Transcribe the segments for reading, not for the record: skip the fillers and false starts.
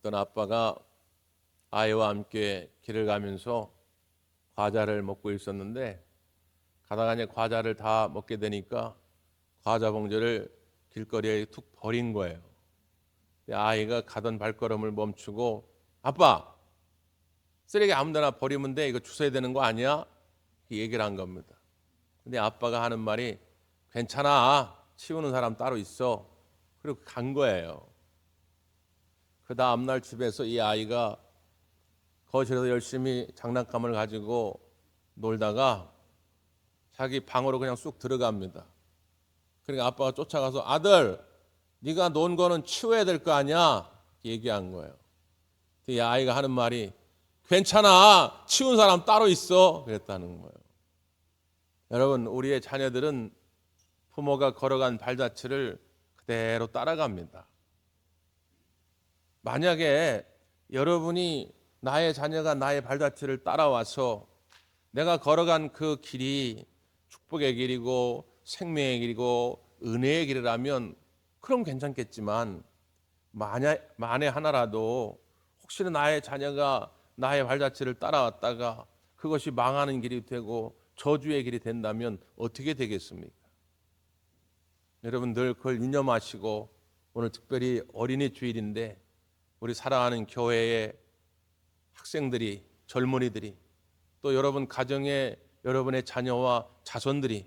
어떤 아빠가 아이와 함께 길을 가면서 과자를 먹고 있었는데 가다가 이제 과자를 다 먹게 되니까 과자 봉지를 길거리에 툭 버린 거예요. 아이가 가던 발걸음을 멈추고 아빠, 쓰레기 아무데나 버리면 돼. 이거 주워야 되는 거 아니야? 얘기를 한 겁니다. 근데 아빠가 하는 말이 괜찮아. 치우는 사람 따로 있어. 그리고 간 거예요. 그 다음날 집에서 이 아이가 거실에서 열심히 장난감을 가지고 놀다가 자기 방으로 그냥 쑥 들어갑니다. 그러니까 아빠가 쫓아가서 아들, 네가 논 거는 치워야 될 거 아니야? 얘기한 거예요. 이 아이가 하는 말이 괜찮아. 치운 사람 따로 있어. 그랬다는 거예요. 여러분, 우리의 자녀들은 부모가 걸어간 발자취를 그대로 따라갑니다. 만약에 여러분이 나의 자녀가 나의 발자취를 따라와서 내가 걸어간 그 길이 축복의 길이고 생명의 길이고 은혜의 길이라면 그럼 괜찮겠지만 만에 하나라도 혹시나 나의 자녀가 나의 발자취를 따라왔다가 그것이 망하는 길이 되고 저주의 길이 된다면 어떻게 되겠습니까? 여러분 늘 그걸 유념하시고 오늘 특별히 어린이 주일인데 우리 사랑하는 교회의 학생들이, 젊은이들이 또 여러분 가정의 여러분의 자녀와 자손들이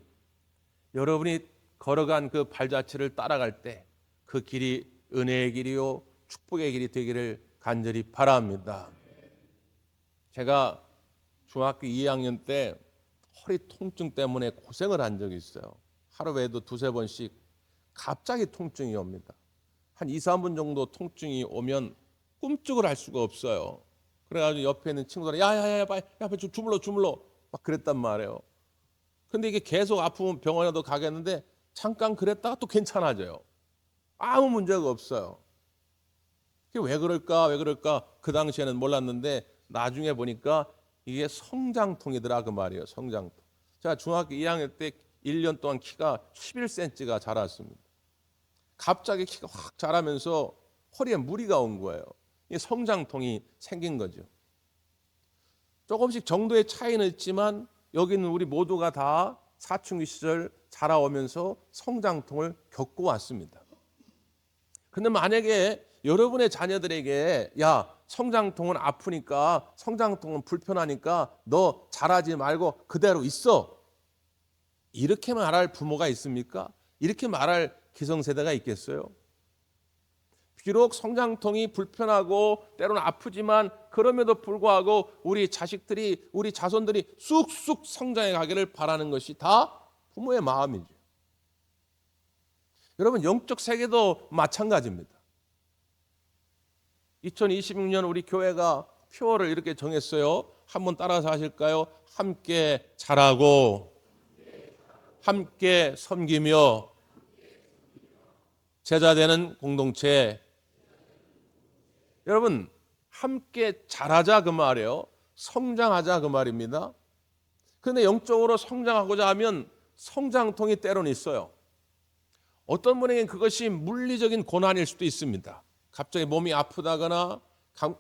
여러분이 걸어간 그 발자취를 따라갈 때 그 길이 은혜의 길이요 축복의 길이 되기를 간절히 바랍니다. 제가 중학교 2학년 때 허리 통증 때문에 고생을 한 적이 있어요. 하루에도 두세 번씩 갑자기 통증이 옵니다. 한 2, 3분 정도 통증이 오면 꿈쩍을 할 수가 없어요. 그래가지고 옆에 있는 친구들이 야야야 빨리 주물러 막 그랬단 말이에요. 근데 이게 계속 아프면 병원에도 가겠는데 잠깐 그랬다가 또 괜찮아져요. 아무 문제가 없어요. 왜 그럴까 그 당시에는 몰랐는데 나중에 보니까 이게 성장통이더라 그 말이에요. 성장통. 제가 중학교 2학년 때 1년 동안 키가 11cm가 자랐습니다. 갑자기 키가 확 자라면서 허리에 무리가 온 거예요. 이게 성장통이 생긴 거죠. 조금씩 정도의 차이는 있지만 여기는 우리 모두가 다 사춘기 시절 자라오면서 성장통을 겪고 왔습니다. 근데 만약에 여러분의 자녀들에게 야 성장통은 아프니까 성장통은 불편하니까 너 자라지 말고 그대로 있어 이렇게 말할 부모가 있습니까? 이렇게 말할 기성세대가 있겠어요? 비록 성장통이 불편하고 때로는 아프지만 그럼에도 불구하고 우리 자식들이 우리 자손들이 쑥쑥 성장해 가기를 바라는 것이 다 부모의 마음이죠. 여러분 영적 세계도 마찬가지입니다. 2026년 우리 교회가 표어를 이렇게 정했어요. 한번 따라서 하실까요? 함께 자라고 함께 섬기며 제자되는 공동체. 여러분 함께 자라자 그 말이에요. 성장하자 그 말입니다. 그런데 영적으로 성장하고자 하면 성장통이 때로는 있어요. 어떤 분에게는 그것이 물리적인 고난일 수도 있습니다. 갑자기 몸이 아프다거나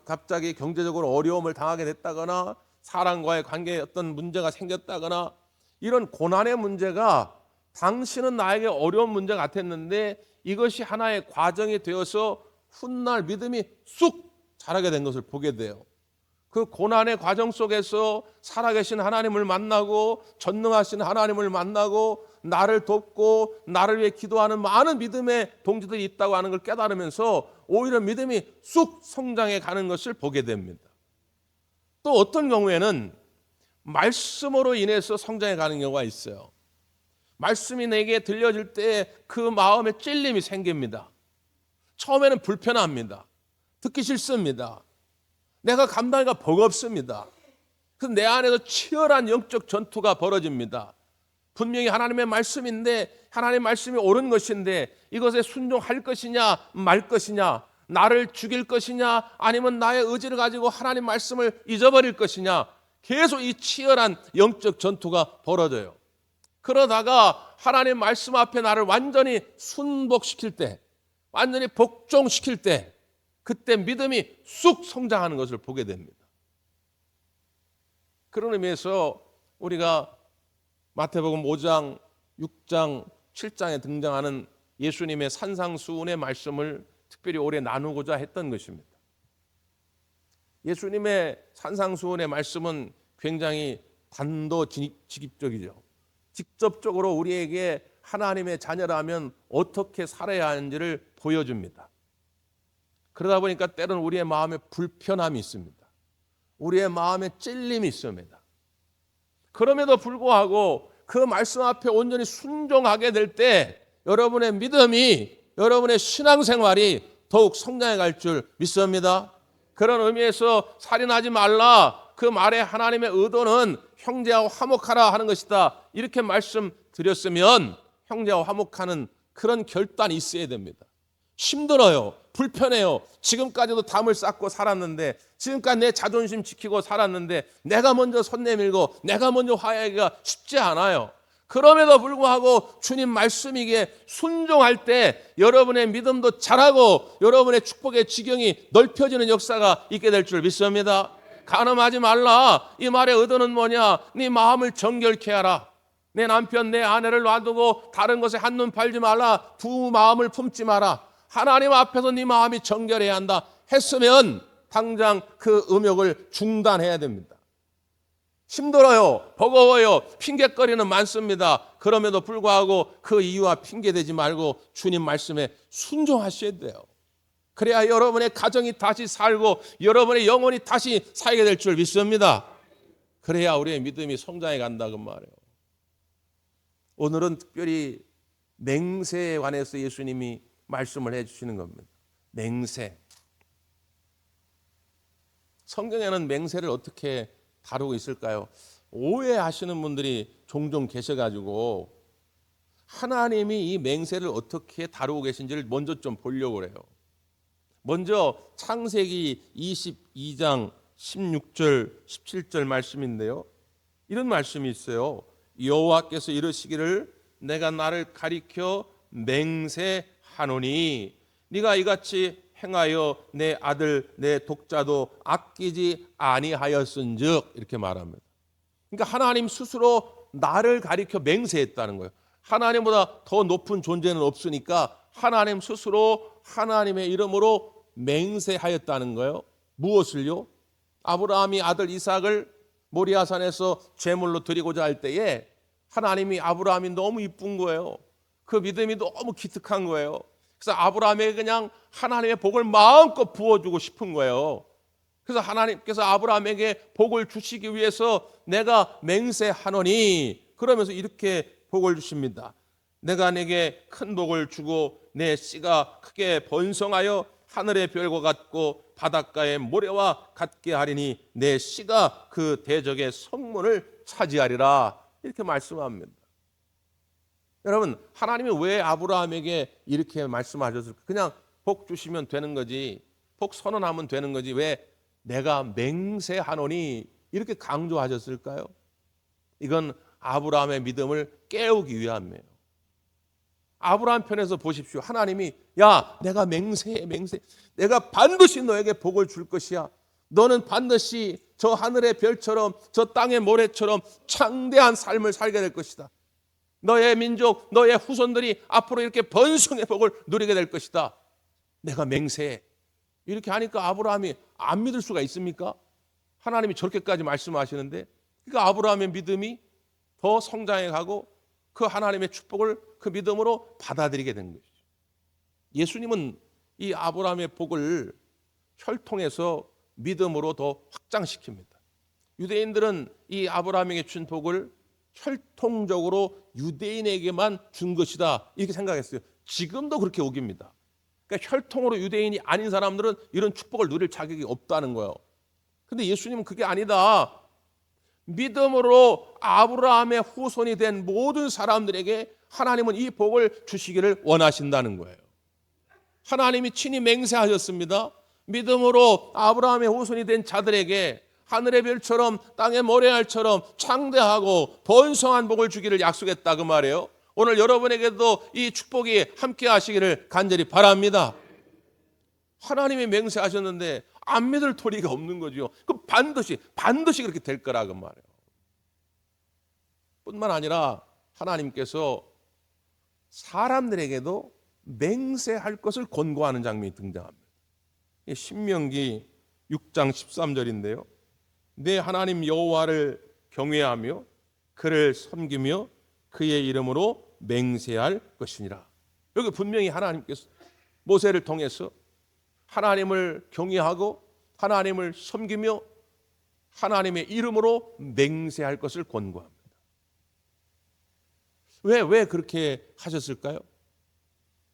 갑자기 경제적으로 어려움을 당하게 됐다거나 사람과의 관계에 어떤 문제가 생겼다거나 이런 고난의 문제가 당신은 나에게 어려운 문제 같았는데 이것이 하나의 과정이 되어서 훗날 믿음이 쑥 자라게 된 것을 보게 돼요. 그 고난의 과정 속에서 살아계신 하나님을 만나고 전능하신 하나님을 만나고 나를 돕고 나를 위해 기도하는 많은 믿음의 동지들이 있다고 하는 걸 깨달으면서 오히려 믿음이 쑥 성장해 가는 것을 보게 됩니다. 또 어떤 경우에는 말씀으로 인해서 성장해 가는 경우가 있어요. 말씀이 내게 들려질 때 그 마음에 찔림이 생깁니다. 처음에는 불편합니다. 듣기 싫습니다. 내가 감당하기가 버겁습니다. 그래서 내 안에서 치열한 영적 전투가 벌어집니다. 분명히 하나님의 말씀인데 하나님의 말씀이 옳은 것인데 이것에 순종할 것이냐 말 것이냐 나를 죽일 것이냐 아니면 나의 의지를 가지고 하나님 말씀을 잊어버릴 것이냐 계속 이 치열한 영적 전투가 벌어져요. 그러다가 하나님 말씀 앞에 나를 완전히 순복시킬 때 완전히 복종시킬 때 그때 믿음이 쑥 성장하는 것을 보게 됩니다. 그런 의미에서 우리가 마태복음 5장, 6장, 7장에 등장하는 예수님의 산상수훈의 말씀을 특별히 오래 나누고자 했던 것입니다. 예수님의 산상수훈의 말씀은 굉장히 단도직입적이죠. 직접적으로 우리에게 하나님의 자녀라면 어떻게 살아야 하는지를 보여줍니다. 그러다 보니까 때로는 우리의 마음에 불편함이 있습니다. 우리의 마음에 찔림이 있습니다. 그럼에도 불구하고 그 말씀 앞에 온전히 순종하게 될 때 여러분의 믿음이, 여러분의 신앙생활이 더욱 성장해 갈 줄 믿습니다. 그런 의미에서 살인하지 말라, 그 말에 하나님의 의도는 형제와 화목하라 하는 것이다, 이렇게 말씀드렸으면 형제와 화목하는 그런 결단이 있어야 됩니다. 힘들어요, 불편해요, 지금까지도 담을 쌓고 살았는데, 지금까지 내 자존심 지키고 살았는데 내가 먼저 손 내밀고 내가 먼저 화해하기가 쉽지 않아요. 그럼에도 불구하고 주님 말씀이기에 순종할 때 여러분의 믿음도 자라고 여러분의 축복의 지경이 넓혀지는 역사가 있게 될 줄 믿습니다. 간음하지 말라, 이 말의 의도는 뭐냐? 네 마음을 정결케 하라. 내 남편, 내 아내를 놔두고 다른 것에 한눈 팔지 말라. 두 마음을 품지 마라. 하나님 앞에서 네 마음이 정결해야 한다 했으면 당장 그 음욕을 중단해야 됩니다. 힘들어요, 버거워요, 핑계거리는 많습니다. 그럼에도 불구하고 그 이유와 핑계대지 말고 주님 말씀에 순종하셔야 돼요. 그래야 여러분의 가정이 다시 살고 여러분의 영혼이 다시 살게 될 줄 믿습니다. 그래야 우리의 믿음이 성장해 간다 그 말이에요. 오늘은 특별히 맹세에 관해서 예수님이 말씀을 해주시는 겁니다. 맹세. 성경에는 맹세를 어떻게 다루고 있을까요? 오해하시는 분들이 종종 계셔가지고 하나님이 이 맹세를 어떻게 다루고 계신지를 먼저 좀 보려고 그래요. 먼저 창세기 22장 16절 17절 말씀인데요, 이런 말씀이 있어요. 여호와께서 이르시기를 내가 나를 가리켜 맹세하노니 네가 이같이 행하여 내 아들 내 독자도 아끼지 아니하였은즉, 이렇게 말합니다. 그러니까 하나님 스스로 나를 가리켜 맹세했다는 거예요. 하나님보다 더 높은 존재는 없으니까 하나님 스스로 하나님의 이름으로 맹세하였다는 거예요. 무엇을요? 아브라함이 아들 이삭을 모리아산에서 제물로 드리고자 할 때에 하나님이 아브라함이 너무 이쁜 거예요. 그 믿음이 너무 기특한 거예요. 그래서 아브라함에게 그냥 하나님의 복을 마음껏 부어주고 싶은 거예요. 그래서 하나님께서 아브라함에게 복을 주시기 위해서 내가 맹세하노니, 그러면서 이렇게 복을 주십니다. 내가 내게 큰 복을 주고 내 씨가 크게 번성하여 하늘의 별과 같고 바닷가의 모래와 같게 하리니 내 씨가 그 대적의 성문을 차지하리라, 이렇게 말씀합니다. 여러분, 하나님이 왜 아브라함에게 이렇게 말씀하셨을까? 그냥 복 주시면 되는 거지, 복 선언하면 되는 거지, 왜 내가 맹세하노니 이렇게 강조하셨을까요? 이건 아브라함의 믿음을 깨우기 위함이에요. 아브라함 편에서 보십시오. 하나님이 야, 내가 맹세해, 내가 반드시 너에게 복을 줄 것이야. 너는 반드시 저 하늘의 별처럼 저 땅의 모래처럼 창대한 삶을 살게 될 것이다. 너의 민족, 너의 후손들이 앞으로 이렇게 번성의 복을 누리게 될 것이다. 내가 맹세해. 이렇게 하니까 아브라함이 안 믿을 수가 있습니까? 하나님이 저렇게까지 말씀하시는데, 그러니까 아브라함의 믿음이 더 성장해 가고 그 하나님의 축복을 그 믿음으로 받아들이게 된 것이죠. 예수님은 이 아브라함의 복을 혈통에서 믿음으로 더 확장시킵니다. 유대인들은 이 아브라함에게 준 복을 혈통적으로 유대인에게만 준 것이다, 이렇게 생각했어요. 지금도 그렇게 우깁니다. 그러니까 혈통으로 유대인이 아닌 사람들은 이런 축복을 누릴 자격이 없다는 거예요. 근데 예수님은 그게 아니다. 믿음으로 아브라함의 후손이 된 모든 사람들에게 하나님은 이 복을 주시기를 원하신다는 거예요. 하나님이 친히 맹세하셨습니다. 믿음으로 아브라함의 후손이 된 자들에게 하늘의 별처럼 땅의 모래알처럼 창대하고 번성한 복을 주기를 약속했다 그 말이에요. 오늘 여러분에게도 이 축복이 함께 하시기를 간절히 바랍니다. 하나님이 맹세하셨는데 안 믿을 도리가 없는 거죠. 그 반드시 그렇게 될 거라 그 말이에요. 뿐만 아니라 하나님께서 사람들에게도 맹세할 것을 권고하는 장면이 등장합니다. 신명기 6장 13절인데요. 내 하나님 여호와를 경외하며 그를 섬기며 그의 이름으로 맹세할 것이니라. 여기 분명히 하나님께서 모세를 통해서 하나님을 경외하고 하나님을 섬기며 하나님의 이름으로 맹세할 것을 권고합니다. 왜 그렇게 하셨을까요?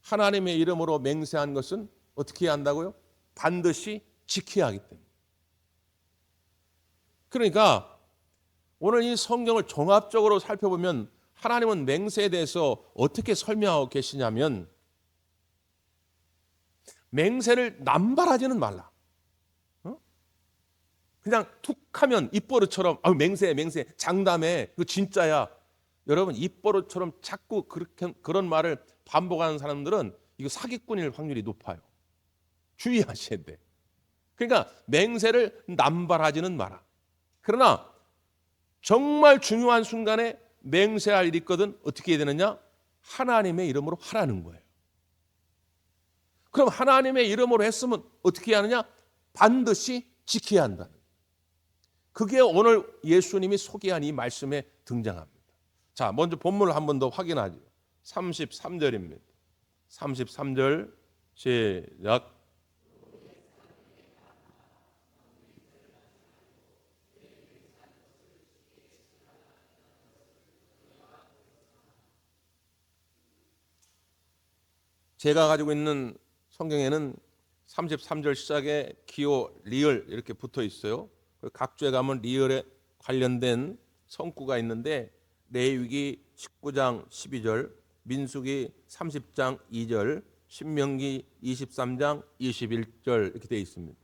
하나님의 이름으로 맹세한 것은 어떻게 해야 한다고요? 반드시 지켜야 하기 때문에. 그러니까 오늘 이 성경을 종합적으로 살펴보면 하나님은 맹세에 대해서 어떻게 설명하고 계시냐면 맹세를 남발하지는 말라. 그냥 툭 하면 입버릇처럼 맹세 장담해 그 진짜야. 여러분 입버릇처럼 자꾸 그런 말을 반복하는 사람들은 이거 사기꾼일 확률이 높아요. 주의하셔야 돼. 그러니까 맹세를 남발하지는 마라. 그러나 정말 중요한 순간에 맹세할 일이 있거든 어떻게 해야 되느냐? 하나님의 이름으로 하라는 거예요. 그럼 하나님의 이름으로 했으면 어떻게 해야 하느냐? 반드시 지켜야 한다는 거예요. 그게 오늘 예수님이 소개한 이 말씀에 등장합니다. 자, 먼저 본문을 한 번 더 확인하죠. 33절입니다. 33절 시작. 제가 가지고 있는 성경에는 33절 시작에 기호, 리을 이렇게 붙어 있어요. 각 주에 가면 리을에 관련된 성구가 있는데 레위기 19장 12절, 민수기 30장 2절, 신명기 23장 21절 이렇게 되어 있습니다.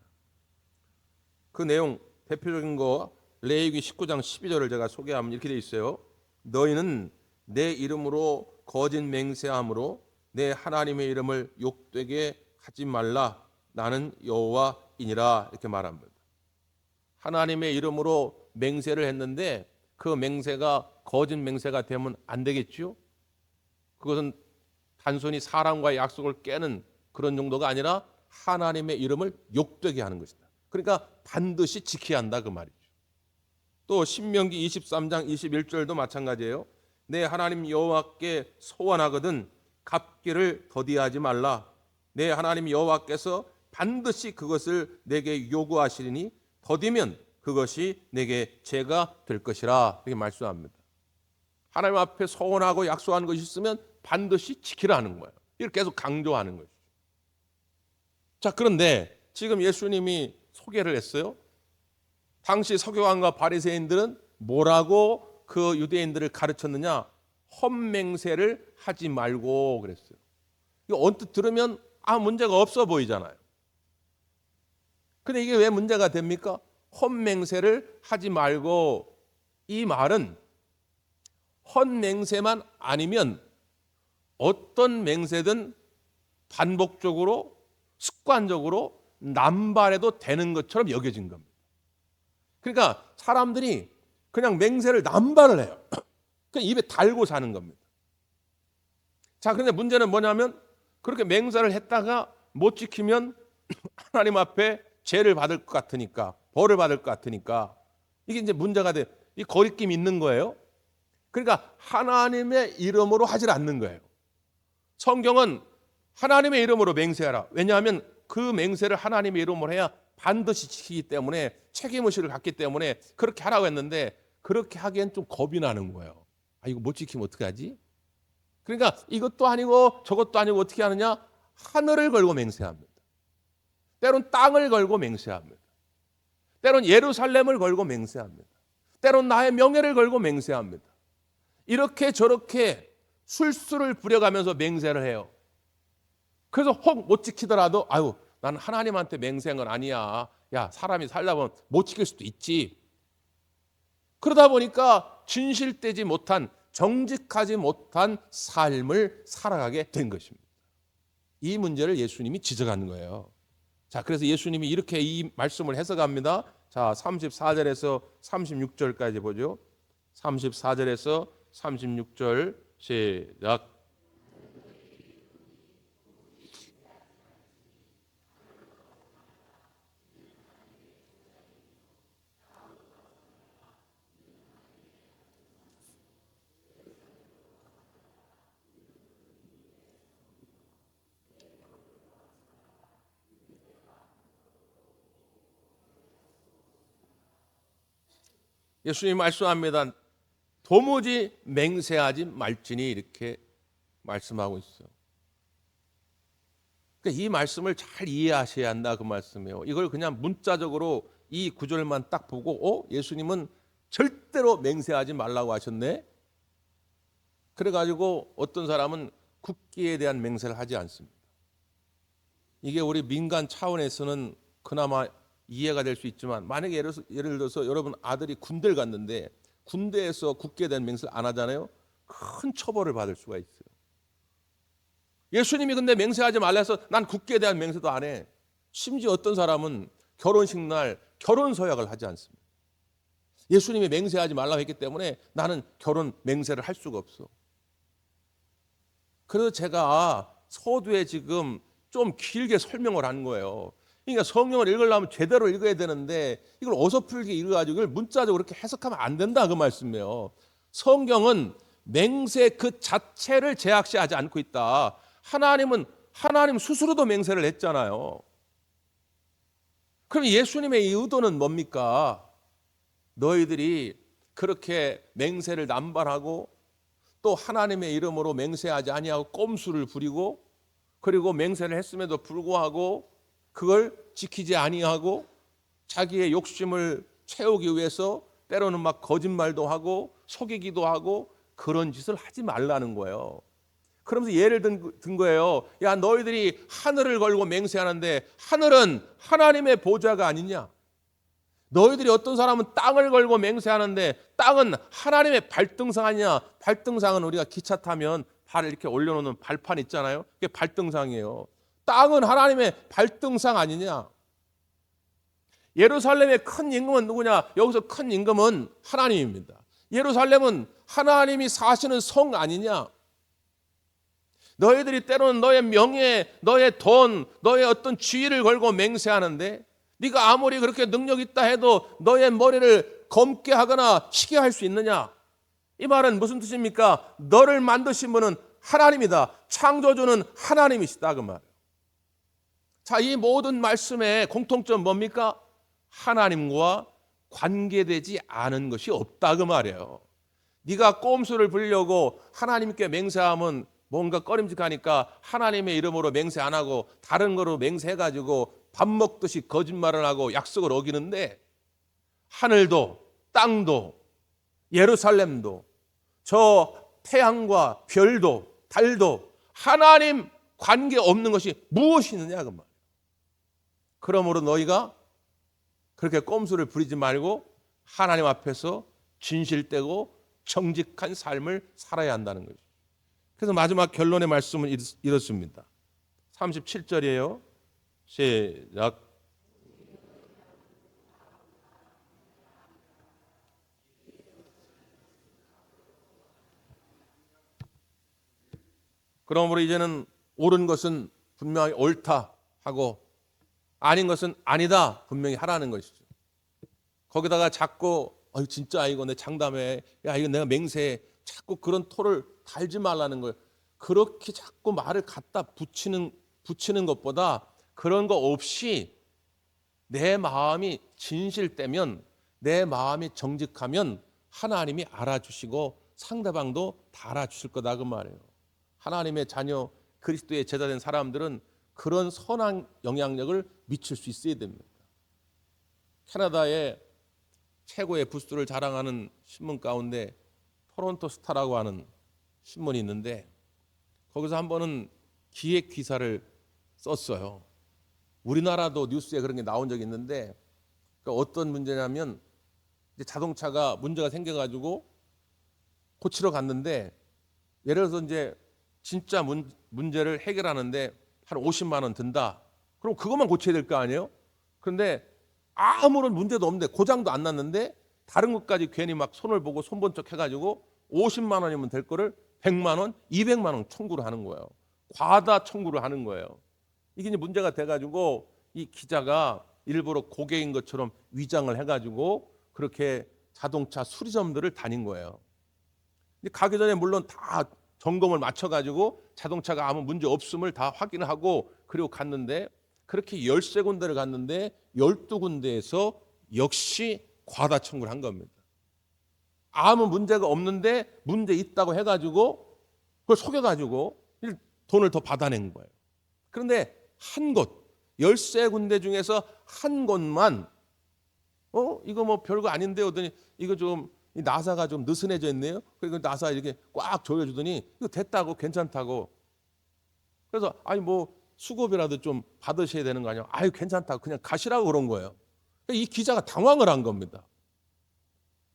그 내용 대표적인 거 레위기 19장 12절을 제가 소개하면 이렇게 되어 있어요. 너희는 내 이름으로 거짓 맹세함으로 내 하나님의 이름을 욕되게 하지 말라. 나는 여호와이니라 이렇게 말합니다. 하나님의 이름으로 맹세를 했는데 그 맹세가 거짓 맹세가 되면 안 되겠죠. 그것은 단순히 사람과의 약속을 깨는 그런 정도가 아니라 하나님의 이름을 욕되게 하는 것이다. 그러니까 반드시 지켜야 한다 그 말이죠. 또 신명기 23장 21절도 마찬가지예요. 내 하나님 여호와께 소원하거든 갚기를 더디하지 말라. 내 하나님 여호와께서 반드시 그것을 내게 요구하시리니 더디면 그것이 내게 죄가 될 것이라 이렇게 말씀합니다. 하나님 앞에 소원하고 약속한 것이 있으면 반드시 지키라는 거예요. 이걸 계속 강조하는 것이죠. 자, 그런데 지금 예수님이 소개를 했어요. 당시 서기관과 바리새인들은 뭐라고 그 유대인들을 가르쳤느냐? 헛맹세를 하지 말고 그랬어요. 이거 언뜻 들으면 문제가 없어 보이잖아요. 근데 이게 왜 문제가 됩니까? 헛맹세를 하지 말고, 이 말은 헛맹세만 아니면 어떤 맹세든 반복적으로 습관적으로 남발해도 되는 것처럼 여겨진 겁니다. 그러니까 사람들이 그냥 맹세를 남발을 해요. 그냥 입에 달고 사는 겁니다. 자, 그런데 문제는 뭐냐면 그렇게 맹세를 했다가 못 지키면 하나님 앞에 죄를 받을 것 같으니까, 벌을 받을 것 같으니까 이게 이제 문제가 돼요. 이 거리낌이 있는 거예요. 그러니까 하나님의 이름으로 하질 않는 거예요. 성경은 하나님의 이름으로 맹세하라. 왜냐하면 그 맹세를 하나님의 이름으로 해야 반드시 지키기 때문에, 책임의식을 갖기 때문에 그렇게 하라고 했는데 그렇게 하기엔 좀 겁이 나는 거예요. 이거 못 지키면 어떻게 하지? 그러니까 이것도 아니고 저것도 아니고 어떻게 하느냐? 하늘을 걸고 맹세합니다. 때론 땅을 걸고 맹세합니다. 때론 예루살렘을 걸고 맹세합니다. 때론 나의 명예를 걸고 맹세합니다. 이렇게 저렇게 술수를 부려가면서 맹세를 해요. 그래서 혹 못 지키더라도 나는 하나님한테 맹세한 건 아니야. 야, 사람이 살다 보면 못 지킬 수도 있지. 그러다 보니까 진실되지 못한, 정직하지 못한 삶을 살아가게 된 것입니다. 이 문제를 예수님이 지적하는 거예요. 자, 그래서 예수님이 이렇게 이 말씀을 해석합니다. 자, 34절에서 36절까지 보죠. 34절에서 36절 시작. 예수님 말씀합니다. 도무지 맹세하지 말지니 이렇게 말씀하고 있어요. 그러니까 이 말씀을 잘 이해하셔야 한다 그 말씀이에요. 이걸 그냥 문자적으로 이 구절만 딱 보고 예수님은 절대로 맹세하지 말라고 하셨네. 그래가지고 어떤 사람은 국기에 대한 맹세를 하지 않습니다. 이게 우리 민간 차원에서는 그나마 이해가 될 수 있지만 만약에 예를 들어서 여러분 아들이 군대를 갔는데 군대에서 국기에 대한 맹세를 안 하잖아요. 큰 처벌을 받을 수가 있어요. 예수님이 근데 맹세하지 말라 해서 난 국기에 대한 맹세도 안 해. 심지어 어떤 사람은 결혼식 날 결혼 서약을 하지 않습니다. 예수님이 맹세하지 말라고 했기 때문에 나는 결혼 맹세를 할 수가 없어. 그래서 제가 서두에 지금 좀 길게 설명을 한 거예요. 그러니까 성경을 읽으려면 제대로 읽어야 되는데 이걸 어설프게 읽어가지고 이걸 문자적으로 그렇게 해석하면 안 된다 그 말씀이에요. 성경은 맹세 그 자체를 제약시하지 않고 있다. 하나님 스스로도 맹세를 했잖아요. 그럼 예수님의 이 의도는 뭡니까? 너희들이 그렇게 맹세를 남발하고 또 하나님의 이름으로 맹세하지 아니하고 꼼수를 부리고 그리고 맹세를 했음에도 불구하고 그걸 지키지 아니하고 자기의 욕심을 채우기 위해서 때로는 막 거짓말도 하고 속이기도 하고 그런 짓을 하지 말라는 거예요. 그러면서 예를 든 거예요. 야, 너희들이 하늘을 걸고 맹세하는데 하늘은 하나님의 보좌가 아니냐? 너희들이 어떤 사람은 땅을 걸고 맹세하는데 땅은 하나님의 발등상 아니냐? 발등상은 우리가 기차 타면 발을 이렇게 올려놓는 발판 있잖아요. 그게 발등상이에요. 땅은 하나님의 발등상 아니냐? 예루살렘의 큰 임금은 누구냐? 여기서 큰 임금은 하나님입니다. 예루살렘은 하나님이 사시는 성 아니냐? 너희들이 때로는 너의 명예, 너의 돈, 너의 어떤 지위를 걸고 맹세하는데 네가 아무리 그렇게 능력 있다 해도 너의 머리를 검게 하거나 치게 할 수 있느냐? 이 말은 무슨 뜻입니까? 너를 만드신 분은 하나님이다. 창조주는 하나님이시다 그 말. 자, 이 모든 말씀의 공통점 뭡니까? 하나님과 관계되지 않은 것이 없다 그 말이에요. 네가 꼼수를 부리려고 하나님께 맹세하면 뭔가 꺼림직하니까 하나님의 이름으로 맹세 안 하고 다른 거로 맹세해가지고 밥 먹듯이 거짓말을 하고 약속을 어기는데 하늘도 땅도 예루살렘도 저 태양과 별도 달도 하나님 관계 없는 것이 무엇이 있느냐 그 말이에요. 그러므로 너희가 그렇게 꼼수를 부리지 말고 하나님 앞에서 진실되고 정직한 삶을 살아야 한다는 거죠. 그래서 마지막 결론의 말씀은 이렇습니다. 37절이에요. 시작. 그러므로 이제는 옳은 것은 분명히 옳다 하고 아닌 것은 아니다 분명히 하라는 것이죠. 거기다가 자꾸 진짜 이거 내 장담해, 야 이거 내가 맹세해, 자꾸 그런 토를 달지 말라는 걸 그렇게 자꾸 말을 갖다 붙이는 것보다 그런 거 없이 내 마음이 진실되면 내 마음이 정직하면 하나님이 알아주시고 상대방도 다 알아주실 거다 그 말이에요. 하나님의 자녀 그리스도의 제자된 사람들은 그런 선한 영향력을 미칠 수 있어야 됩니다. 캐나다의 최고의 부수를 자랑하는 신문 가운데 토론토 스타라고 하는 신문이 있는데 거기서 한 번은 기획 기사를 썼어요. 우리나라도 뉴스에 그런 게 나온 적이 있는데 그러니까 어떤 문제냐면 이제 자동차가 문제가 생겨가지고 고치러 갔는데 예를 들어서 이제 진짜 문제를 해결하는데 한 50만 원 든다. 그럼 그것만 고쳐야 될 거 아니에요? 그런데 아무런 문제도 없는데, 고장도 안 났는데 다른 것까지 괜히 막 손을 보고 손번쩍 해가지고 50만 원이면 될 거를 100만 원, 200만 원 청구를 하는 거예요. 과다 청구를 하는 거예요. 이게 이제 문제가 돼가지고 이 기자가 일부러 고객인 것처럼 위장을 해가지고 그렇게 자동차 수리점들을 다닌 거예요. 근데 가기 전에 물론 다 점검을 맞춰가지고 자동차가 아무 문제 없음을 다 확인을 하고 그리고 갔는데, 그렇게 13군데를 갔는데 12군데에서 역시 과다 청구를 한 겁니다. 아무 문제가 없는데 문제 있다고 해가지고 그걸 속여가지고 돈을 더 받아낸 거예요. 그런데 한 곳, 13군데 중에서 한 곳만 이거 뭐 별거 아닌데 하더니 이거 좀 나사가 좀 느슨해져 있네요. 그리고 나사 이렇게 꽉 조여주더니 이거 됐다고, 괜찮다고. 그래서 아니 뭐 수고비라도 좀 받으셔야 되는 거 아니야? 아유 괜찮다고 그냥 가시라고 그런 거예요. 이 기자가 당황을 한 겁니다.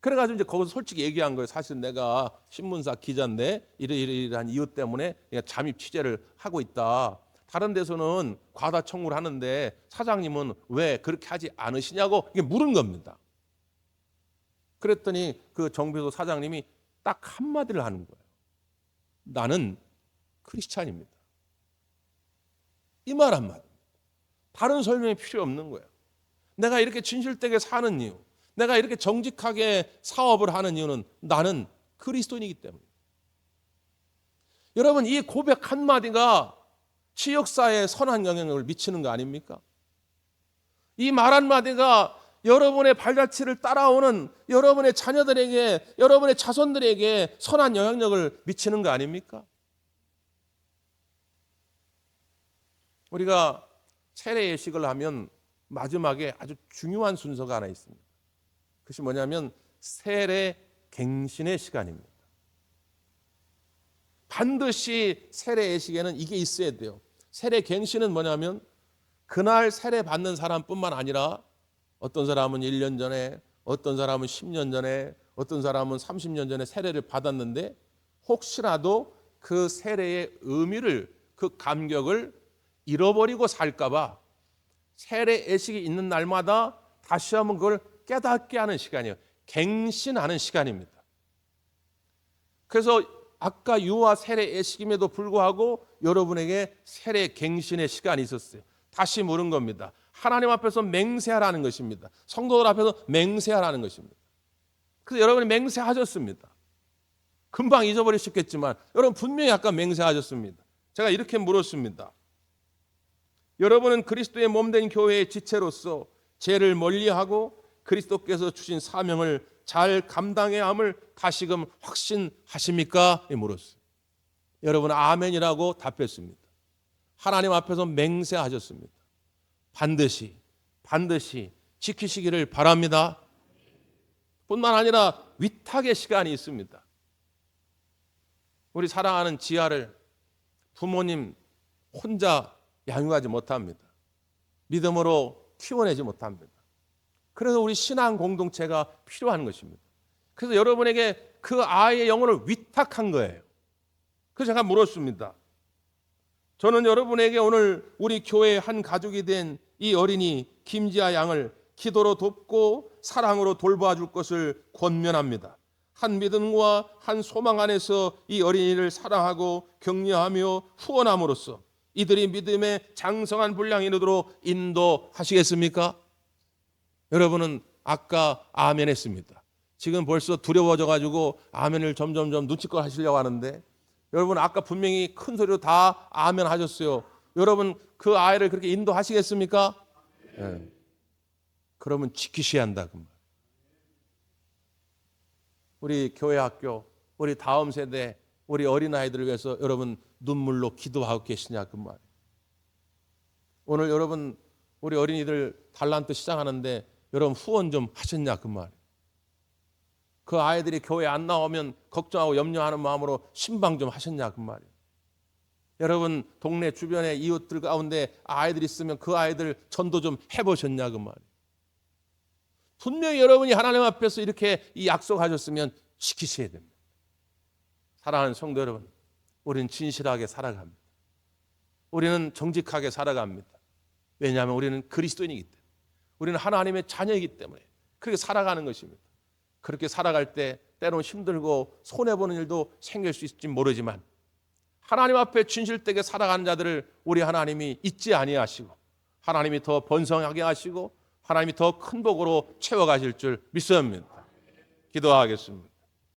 그래가지고 이제 거기서 솔직히 얘기한 거예요. 사실 내가 신문사 기자인데 이러이러한 이유 때문에 잠입 취재를 하고 있다. 다른 데서는 과다 청구를 하는데 사장님은 왜 그렇게 하지 않으시냐고 이게 물은 겁니다. 그랬더니 그 정비소 사장님이 딱 한마디를 하는 거예요. 나는 크리스찬입니다. 이 말 한마디. 다른 설명이 필요 없는 거예요. 내가 이렇게 진실되게 사는 이유, 내가 이렇게 정직하게 사업을 하는 이유는 나는 그리스도인이기 때문에. 여러분, 이 고백 한마디가 지역사회에 선한 영향력을 미치는 거 아닙니까? 이 말 한마디가 여러분의 발자취를 따라오는 여러분의 자녀들에게, 여러분의 자손들에게 선한 영향력을 미치는 거 아닙니까? 우리가 세례 예식을 하면 마지막에 아주 중요한 순서가 하나 있습니다. 그것이 뭐냐면 세례 갱신의 시간입니다. 반드시 세례 예식에는 이게 있어야 돼요. 세례 갱신은 뭐냐면 그날 세례 받는 사람뿐만 아니라 어떤 사람은 1년 전에, 어떤 사람은 10년 전에, 어떤 사람은 30년 전에 세례를 받았는데 혹시라도 그 세례의 의미를, 그 감격을 잃어버리고 살까봐 세례 예식이 있는 날마다 다시 한번 그걸 깨닫게 하는 시간이에요. 갱신하는 시간입니다. 그래서 아까 유아 세례 예식임에도 불구하고 여러분에게 세례 갱신의 시간이 있었어요. 다시 물은 겁니다. 하나님 앞에서 맹세하라는 것입니다. 성도들 앞에서 맹세하라는 것입니다. 그래서 여러분이 맹세하셨습니다. 금방 잊어버리셨겠지만 여러분 분명히 아까 맹세하셨습니다. 제가 이렇게 물었습니다. 여러분은 그리스도의 몸된 교회의 지체로서 죄를 멀리하고 그리스도께서 주신 사명을 잘 감당해야 함을 다시금 확신하십니까? 물었어요. 여러분은 아멘이라고 답했습니다. 하나님 앞에서 맹세하셨습니다. 반드시 지키시기를 바랍니다. 뿐만 아니라 위탁의 시간이 있습니다. 우리 사랑하는 지아를 부모님 혼자 양육하지 못합니다. 믿음으로 키워내지 못합니다. 그래서 우리 신앙 공동체가 필요한 것입니다. 그래서 여러분에게 그 아이의 영혼을 위탁한 거예요. 그래서 제가 물었습니다. 저는 여러분에게 오늘 우리 교회의 한 가족이 된 이 어린이 김지아 양을 기도로 돕고 사랑으로 돌봐줄 것을 권면합니다. 한 믿음과 한 소망 안에서 이 어린이를 사랑하고 격려하며 후원함으로써 이들이 믿음의 장성한 분량이 이르도록 인도하시겠습니까? 여러분은 아까 아멘 했습니다. 지금 벌써 두려워져 가지고 아멘을 점점점 눈치껏 하시려고 하는데 여러분 아까 분명히 큰 소리로 다 아멘 하셨어요. 여러분 그 아이를 그렇게 인도하시겠습니까? 네. 그러면 지키셔야 한다 그 말. 우리 교회 학교, 우리 다음 세대, 우리 어린아이들을 위해서 여러분 눈물로 기도하고 계시냐 그 말. 오늘 여러분 우리 어린이들 달란트 시작하는데 여러분 후원 좀 하셨냐 그 말. 그 아이들이 교회 안 나오면 걱정하고 염려하는 마음으로 신방 좀 하셨냐 그 말이에요. 여러분 동네 주변의 이웃들 가운데 아이들 있으면 그 아이들 전도 좀 해보셨냐 그 말이에요. 분명히 여러분이 하나님 앞에서 이렇게 이 약속하셨으면 지키셔야 됩니다. 사랑하는 성도 여러분, 우리는 진실하게 살아갑니다. 우리는 정직하게 살아갑니다. 왜냐하면 우리는 그리스도인이기 때문에, 우리는 하나님의 자녀이기 때문에 그렇게 살아가는 것입니다. 그렇게 살아갈 때 때로는 힘들고 손해보는 일도 생길 수 있을지 모르지만 하나님 앞에 진실되게 살아가는 자들을 우리 하나님이 잊지 아니하시고 하나님이 더 번성하게 하시고 하나님이 더 큰 복으로 채워가실 줄 믿습니다. 기도하겠습니다.